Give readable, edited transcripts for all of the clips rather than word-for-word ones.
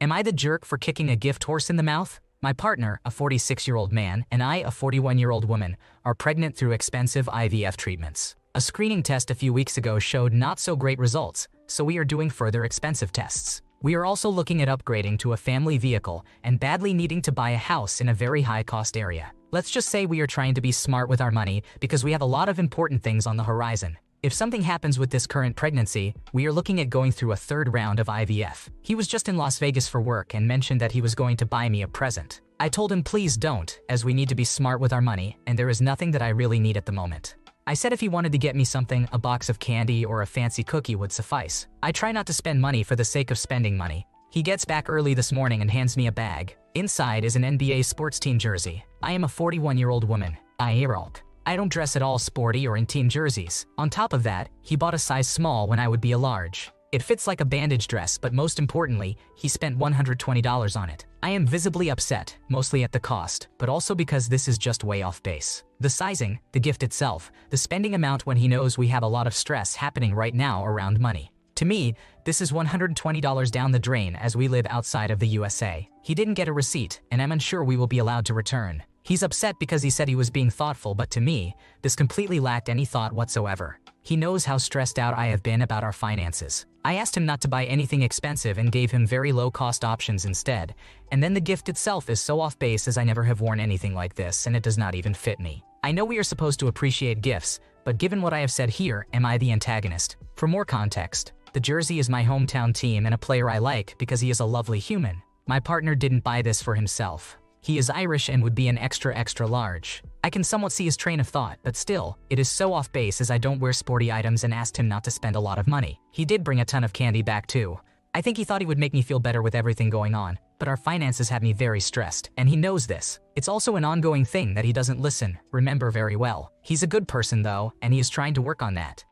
Am I the jerk for kicking a gift horse in the mouth? My partner, a 46-year-old man, and I, a 41-year-old woman, are pregnant through expensive IVF treatments. A screening test a few weeks ago showed not so great results, so we are doing further expensive tests. We are also looking at upgrading to a family vehicle and badly needing to buy a house in a very high-cost area. Let's just say we are trying to be smart with our money because we have a lot of important things on the horizon. If something happens with this current pregnancy, we are looking at going through a third round of IVF. He was just in Las Vegas for work and mentioned that he was going to buy me a present. I told him please don't, as we need to be smart with our money and there is nothing that I really need at the moment. I said if he wanted to get me something, a box of candy or a fancy cookie would suffice. I try not to spend money for the sake of spending money. He gets back early this morning and hands me a bag. Inside is an NBA sports team jersey. I am a 41-year-old woman. I don't dress at all sporty or in team jerseys. On top of that, he bought a size small when I would be a large. It fits like a bandage dress, but most importantly, he spent $120 on it. I am visibly upset, mostly at the cost, but also because this is just way off base. The sizing, the gift itself, the spending amount when he knows we have a lot of stress happening right now around money. To me, this is $120 down the drain as we live outside of the USA. He didn't get a receipt, and I'm unsure we will be allowed to return. He's upset because he said he was being thoughtful, but to me, this completely lacked any thought whatsoever. He knows how stressed out I have been about our finances. I asked him not to buy anything expensive and gave him very low-cost options instead, and then the gift itself is so off base as I never have worn anything like this and it does not even fit me. I know we are supposed to appreciate gifts, but given what I have said here, am I the antagonist? For more context, the jersey is my hometown team and a player I like because he is a lovely human. My partner didn't buy this for himself. He is Irish and would be an extra large. I can somewhat see his train of thought, but still, it is so off base as I don't wear sporty items and asked him not to spend a lot of money. He did bring a ton of candy back too. I think he thought he would make me feel better with everything going on, but our finances have me very stressed, and he knows this. It's also an ongoing thing that he doesn't remember very well. He's a good person though, and he is trying to work on that.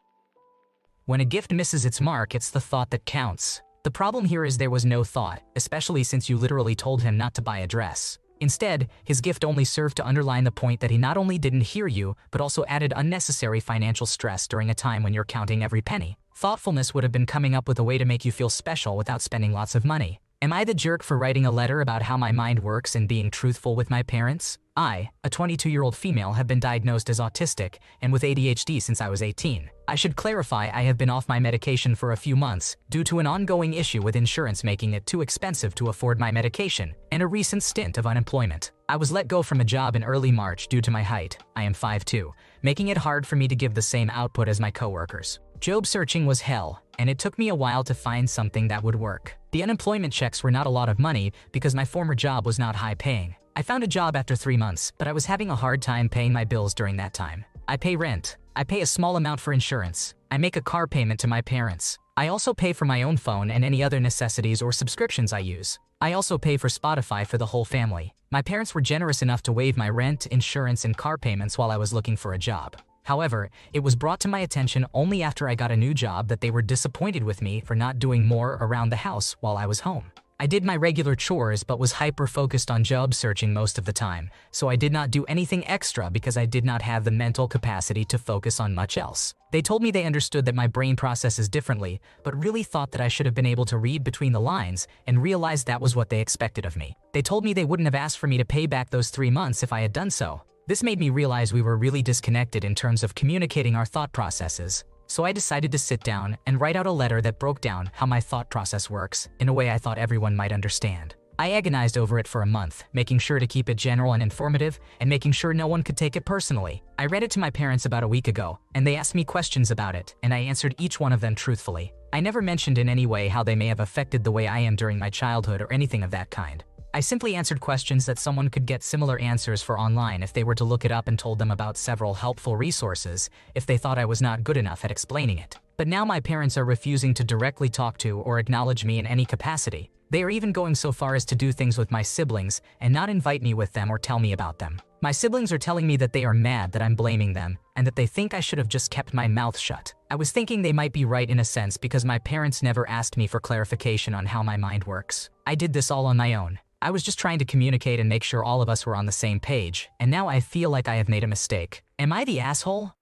When a gift misses its mark, it's the thought that counts. The problem here is there was no thought, especially since you literally told him not to buy a dress. Instead, his gift only served to underline the point that he not only didn't hear you, but also added unnecessary financial stress during a time when you're counting every penny. Thoughtfulness would have been coming up with a way to make you feel special without spending lots of money. Am I the jerk for writing a letter about how my mind works and being truthful with my parents? I, a 22-year-old female, have been diagnosed as autistic and with ADHD since I was 18. I should clarify I have been off my medication for a few months due to an ongoing issue with insurance making it too expensive to afford my medication and a recent stint of unemployment. I was let go from a job in early March due to my height. I am 5'2", making it hard for me to give the same output as my coworkers. Job searching was hell, and it took me a while to find something that would work. The unemployment checks were not a lot of money because my former job was not high paying. I found a job after 3 months, but I was having a hard time paying my bills during that time. I pay rent. I pay a small amount for insurance. I make a car payment to my parents. I also pay for my own phone and any other necessities or subscriptions I use. I also pay for Spotify for the whole family. My parents were generous enough to waive my rent, insurance, and car payments while I was looking for a job. However, it was brought to my attention only after I got a new job that they were disappointed with me for not doing more around the house while I was home. I did my regular chores but was hyper-focused on job searching most of the time, so I did not do anything extra because I did not have the mental capacity to focus on much else. They told me they understood that my brain processes differently, but really thought that I should have been able to read between the lines and realized that was what they expected of me. They told me they wouldn't have asked for me to pay back those 3 months if I had done so. This made me realize we were really disconnected in terms of communicating our thought processes. So I decided to sit down and write out a letter that broke down how my thought process works in a way I thought everyone might understand. I agonized over it for a month, making sure to keep it general and informative and making sure no one could take it personally. I read it to my parents about a week ago, and they asked me questions about it, and I answered each one of them truthfully. I never mentioned in any way how they may have affected the way I am during my childhood or anything of that kind. I simply answered questions that someone could get similar answers for online if they were to look it up, and told them about several helpful resources if they thought I was not good enough at explaining it. But now my parents are refusing to directly talk to or acknowledge me in any capacity. They are even going so far as to do things with my siblings and not invite me with them or tell me about them. My siblings are telling me that they are mad that I'm blaming them and that they think I should have just kept my mouth shut. I was thinking they might be right in a sense because my parents never asked me for clarification on how my mind works. I did this all on my own. I was just trying to communicate and make sure all of us were on the same page, and now I feel like I have made a mistake. Am I the asshole?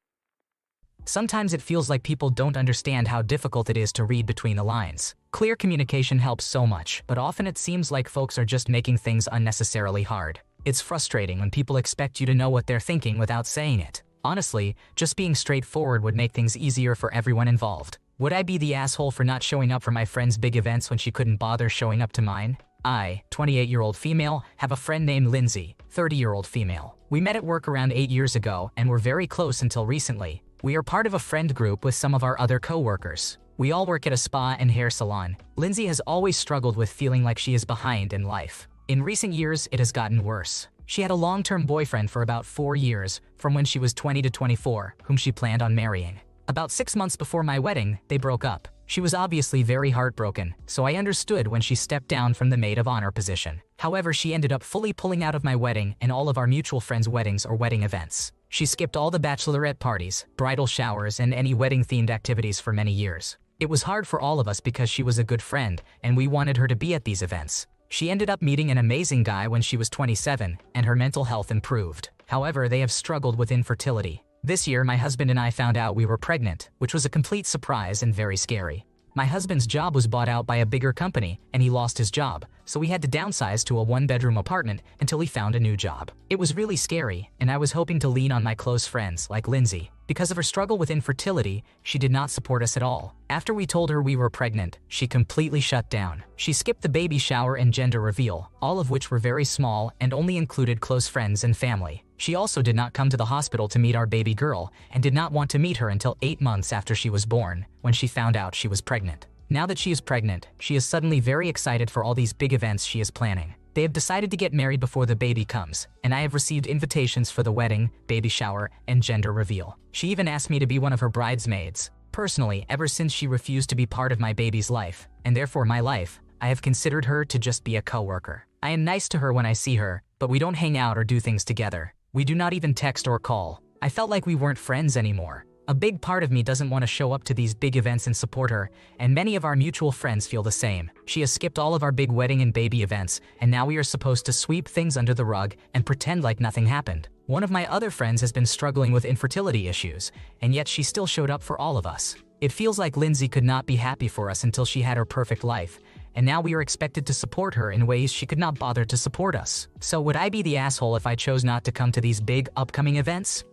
Sometimes it feels like people don't understand how difficult it is to read between the lines. Clear communication helps so much, but often it seems like folks are just making things unnecessarily hard. It's frustrating when people expect you to know what they're thinking without saying it. Honestly, just being straightforward would make things easier for everyone involved. Would I be the asshole for not showing up for my friend's big events when she couldn't bother showing up to mine? I, 28-year-old female, have a friend named Lindsay, 30-year-old female. We met at work around 8 years ago and were very close until recently. We are part of a friend group with some of our other co-workers. We all work at a spa and hair salon. Lindsay has always struggled with feeling like she is behind in life. In recent years, it has gotten worse. She had a long-term boyfriend for about 4 years, from when she was 20 to 24, whom she planned on marrying. About 6 months before my wedding, they broke up. She was obviously very heartbroken, so I understood when she stepped down from the maid of honor position. However, she ended up fully pulling out of my wedding and all of our mutual friends' weddings or wedding events. She skipped all the bachelorette parties, bridal showers, and any wedding-themed activities for many years. It was hard for all of us because she was a good friend, and we wanted her to be at these events. She ended up meeting an amazing guy when she was 27, and her mental health improved. However, they have struggled with infertility. This year, my husband and I found out we were pregnant, which was a complete surprise and very scary. My husband's job was bought out by a bigger company, and he lost his job, so we had to downsize to a one-bedroom apartment until he found a new job. It was really scary, and I was hoping to lean on my close friends, like Lindsay. Because of her struggle with infertility, she did not support us at all. After we told her we were pregnant, she completely shut down. She skipped the baby shower and gender reveal, all of which were very small and only included close friends and family. She also did not come to the hospital to meet our baby girl and did not want to meet her until 8 months after she was born, when she found out she was pregnant. Now that she is pregnant, she is suddenly very excited for all these big events she is planning. They have decided to get married before the baby comes, and I have received invitations for the wedding, baby shower, and gender reveal. She even asked me to be one of her bridesmaids. Personally, ever since she refused to be part of my baby's life, and therefore my life, I have considered her to just be a coworker. I am nice to her when I see her, but we don't hang out or do things together. We do not even text or call. I felt like we weren't friends anymore. A big part of me doesn't want to show up to these big events and support her, and many of our mutual friends feel the same. She has skipped all of our big wedding and baby events, and now we are supposed to sweep things under the rug and pretend like nothing happened. One of my other friends has been struggling with infertility issues, and yet she still showed up for all of us. It feels like Lindsay could not be happy for us until she had her perfect life, and now we are expected to support her in ways she could not bother to support us. So would I be the asshole if I chose not to come to these big, upcoming events?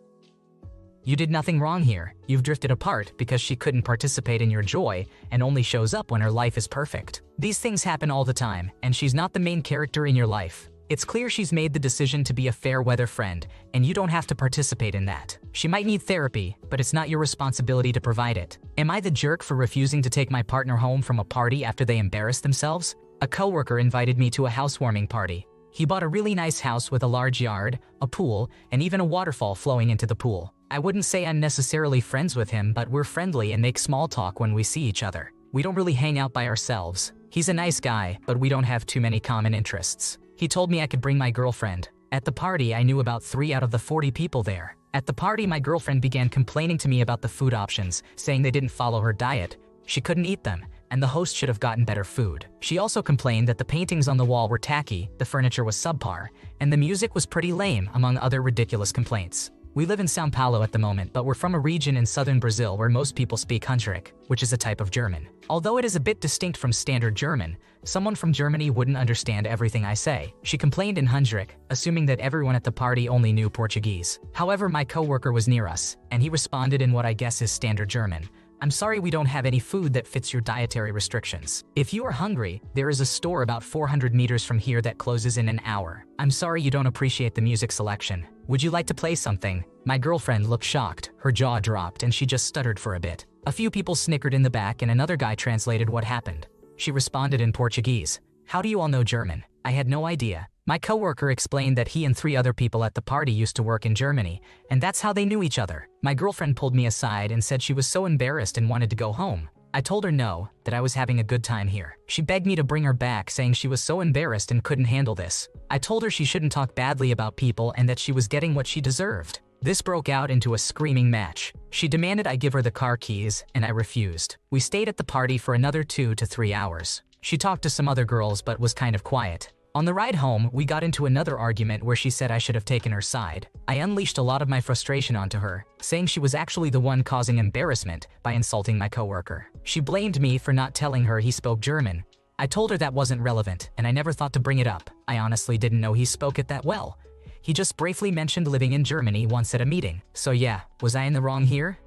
You did nothing wrong here. You've drifted apart because she couldn't participate in your joy and only shows up when her life is perfect. These things happen all the time, and she's not the main character in your life. It's clear she's made the decision to be a fair-weather friend, and you don't have to participate in that. She might need therapy, but it's not your responsibility to provide it. Am I the jerk for refusing to take my partner home from a party after they embarrassed themselves? A coworker invited me to a housewarming party. He bought a really nice house with a large yard, a pool, and even a waterfall flowing into the pool. I wouldn't say I'm necessarily friends with him, but we're friendly and make small talk when we see each other. We don't really hang out by ourselves. He's a nice guy, but we don't have too many common interests. He told me I could bring my girlfriend. At the party, I knew about 3 out of the 40 people there. At the party, my girlfriend began complaining to me about the food options, saying they didn't follow her diet. She couldn't eat them, and the host should have gotten better food. She also complained that the paintings on the wall were tacky, the furniture was subpar, and the music was pretty lame, among other ridiculous complaints. We live in São Paulo at the moment, but we're from a region in southern Brazil where most people speak Hungaric, which is a type of German. Although it is a bit distinct from standard German, someone from Germany wouldn't understand everything I say. She complained in Hungaric, assuming that everyone at the party only knew Portuguese. However, my coworker was near us, and he responded in what I guess is standard German. I'm sorry we don't have any food that fits your dietary restrictions. If you are hungry, there is a store about 400 meters from here that closes in an hour. I'm sorry you don't appreciate the music selection. Would you like to play something? My girlfriend looked shocked, her jaw dropped, and she just stuttered for a bit. A few people snickered in the back and another guy translated what happened. She responded in Portuguese. How do you all know German? I had no idea. My coworker explained that he and 3 other people at the party used to work in Germany, and that's how they knew each other. My girlfriend pulled me aside and said she was so embarrassed and wanted to go home. I told her no, that I was having a good time here. She begged me to bring her back, saying she was so embarrassed and couldn't handle this. I told her she shouldn't talk badly about people and that she was getting what she deserved. This broke out into a screaming match. She demanded I give her the car keys, and I refused. We stayed at the party for another 2 to 3 hours. She talked to some other girls but was kind of quiet. On the ride home, we got into another argument where she said I should have taken her side. I unleashed a lot of my frustration onto her, saying she was actually the one causing embarrassment by insulting my coworker. She blamed me for not telling her he spoke German. I told her that wasn't relevant, and I never thought to bring it up. I honestly didn't know he spoke it that well. He just briefly mentioned living in Germany once at a meeting. So yeah, was I in the wrong here?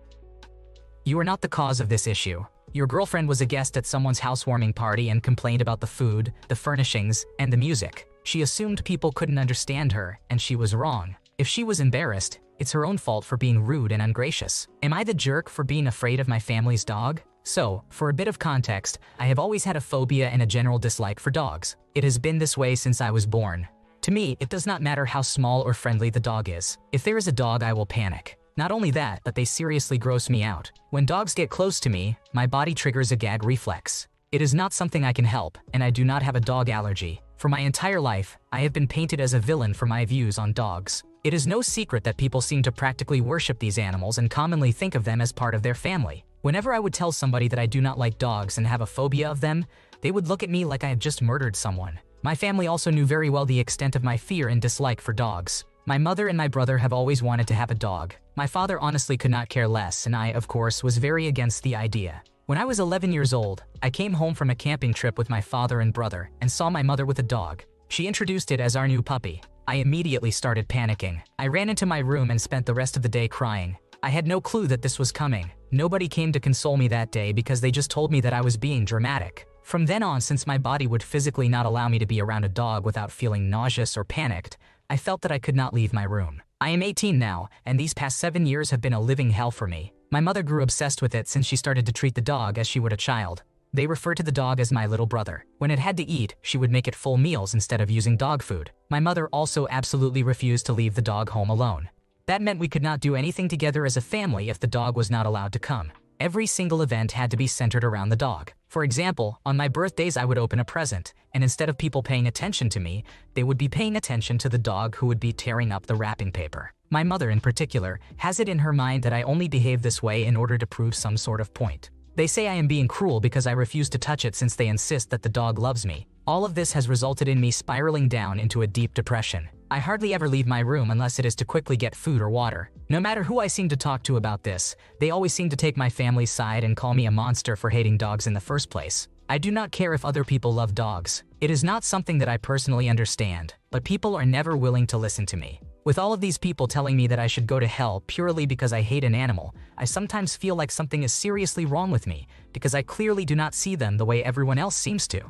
You are not the cause of this issue. Your girlfriend was a guest at someone's housewarming party and complained about the food, the furnishings, and the music. She assumed people couldn't understand her, and she was wrong. If she was embarrassed, it's her own fault for being rude and ungracious. Am I the jerk for being afraid of my family's dog? So, for a bit of context, I have always had a phobia and a general dislike for dogs. It has been this way since I was born. To me, it does not matter how small or friendly the dog is. If there is a dog, I will panic. Not only that, but they seriously gross me out. When dogs get close to me, my body triggers a gag reflex. It is not something I can help, and I do not have a dog allergy. For my entire life, I have been painted as a villain for my views on dogs. It is no secret that people seem to practically worship these animals and commonly think of them as part of their family. Whenever I would tell somebody that I do not like dogs and have a phobia of them, they would look at me like I had just murdered someone. My family also knew very well the extent of my fear and dislike for dogs. My mother and my brother have always wanted to have a dog. My father honestly could not care less, and I, of course, was very against the idea. When I was 11 years old, I came home from a camping trip with my father and brother and saw my mother with a dog. She introduced it as our new puppy. I immediately started panicking. I ran into my room and spent the rest of the day crying. I had no clue that this was coming. Nobody came to console me that day because they just told me that I was being dramatic. From then on, since my body would physically not allow me to be around a dog without feeling nauseous or panicked, I felt that I could not leave my room. I am 18 now, and these past 7 years have been a living hell for me. My mother grew obsessed with it since she started to treat the dog as she would a child. They referred to the dog as my little brother. When it had to eat, she would make it full meals instead of using dog food. My mother also absolutely refused to leave the dog home alone. That meant we could not do anything together as a family if the dog was not allowed to come. Every single event had to be centered around the dog. For example, on my birthdays I would open a present, and instead of people paying attention to me, they would be paying attention to the dog who would be tearing up the wrapping paper. My mother in particular has it in her mind that I only behave this way in order to prove some sort of point. They say I am being cruel because I refuse to touch it since they insist that the dog loves me. All of this has resulted in me spiraling down into a deep depression. I hardly ever leave my room unless it is to quickly get food or water. No matter who I seem to talk to about this, they always seem to take my family's side and call me a monster for hating dogs in the first place. I do not care if other people love dogs. It is not something that I personally understand, but people are never willing to listen to me. With all of these people telling me that I should go to hell purely because I hate an animal, I sometimes feel like something is seriously wrong with me because I clearly do not see them the way everyone else seems to.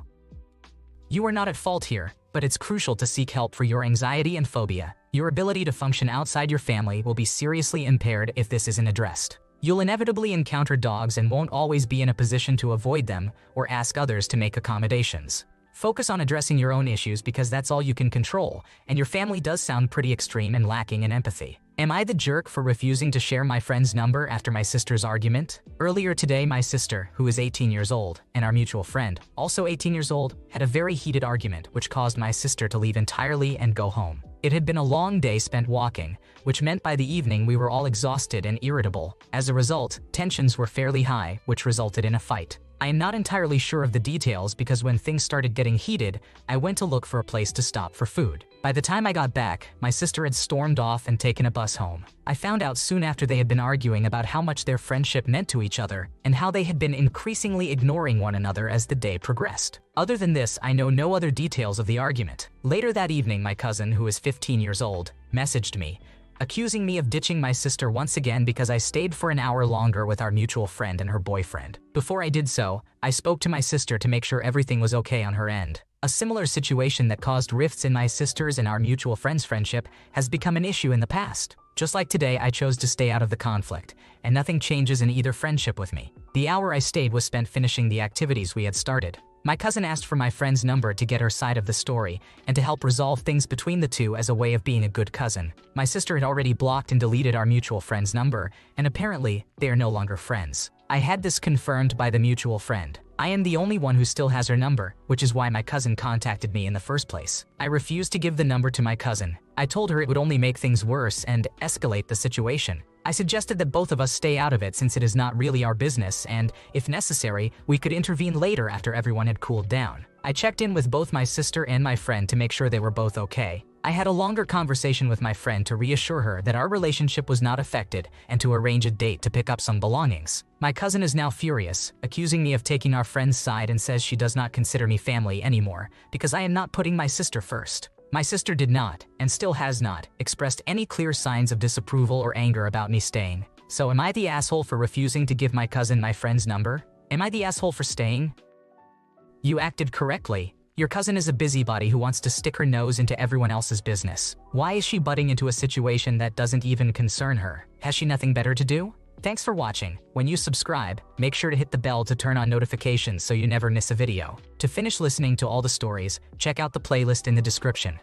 You are not at fault here, but it's crucial to seek help for your anxiety and phobia. Your ability to function outside your family will be seriously impaired if this isn't addressed. You'll inevitably encounter dogs and won't always be in a position to avoid them or ask others to make accommodations. Focus on addressing your own issues because that's all you can control, and your family does sound pretty extreme and lacking in empathy. Am I the jerk for refusing to share my friend's number after my sister's argument? Earlier today, my sister, who is 18 years old, and our mutual friend, also 18 years old, had a very heated argument which caused my sister to leave entirely and go home. It had been a long day spent walking, which meant by the evening we were all exhausted and irritable. As a result, tensions were fairly high, which resulted in a fight. I am not entirely sure of the details because when things started getting heated, I went to look for a place to stop for food. By the time I got back, my sister had stormed off and taken a bus home. I found out soon after they had been arguing about how much their friendship meant to each other and how they had been increasingly ignoring one another as the day progressed. Other than this, I know no other details of the argument. Later that evening, my cousin, who is 15 years old, messaged me, accusing me of ditching my sister once again because I stayed for an hour longer with our mutual friend and her boyfriend. Before I did so, I spoke to my sister to make sure everything was okay on her end. A similar situation that caused rifts in my sister's and our mutual friend's friendship has become an issue in the past. Just like today, I chose to stay out of the conflict, and nothing changes in either friendship with me. The hour I stayed was spent finishing the activities we had started. My cousin asked for my friend's number to get her side of the story and to help resolve things between the two as a way of being a good cousin. My sister had already blocked and deleted our mutual friend's number, and apparently, they are no longer friends. I had this confirmed by the mutual friend. I am the only one who still has her number, which is why my cousin contacted me in the first place. I refused to give the number to my cousin. I told her it would only make things worse and escalate the situation. I suggested that both of us stay out of it since it is not really our business and, if necessary, we could intervene later after everyone had cooled down. I checked in with both my sister and my friend to make sure they were both okay. I had a longer conversation with my friend to reassure her that our relationship was not affected and to arrange a date to pick up some belongings. My cousin is now furious, accusing me of taking our friend's side and says she does not consider me family anymore because I am not putting my sister first. My sister did not, and still has not, expressed any clear signs of disapproval or anger about me staying. So am I the asshole for refusing to give my cousin my friend's number? Am I the asshole for staying? You acted correctly. Your cousin is a busybody who wants to stick her nose into everyone else's business. Why is she butting into a situation that doesn't even concern her? Has she nothing better to do? Thanks for watching. When you subscribe, make sure to hit the bell to turn on notifications so you never miss a video. To finish listening to all the stories, check out the playlist in the description.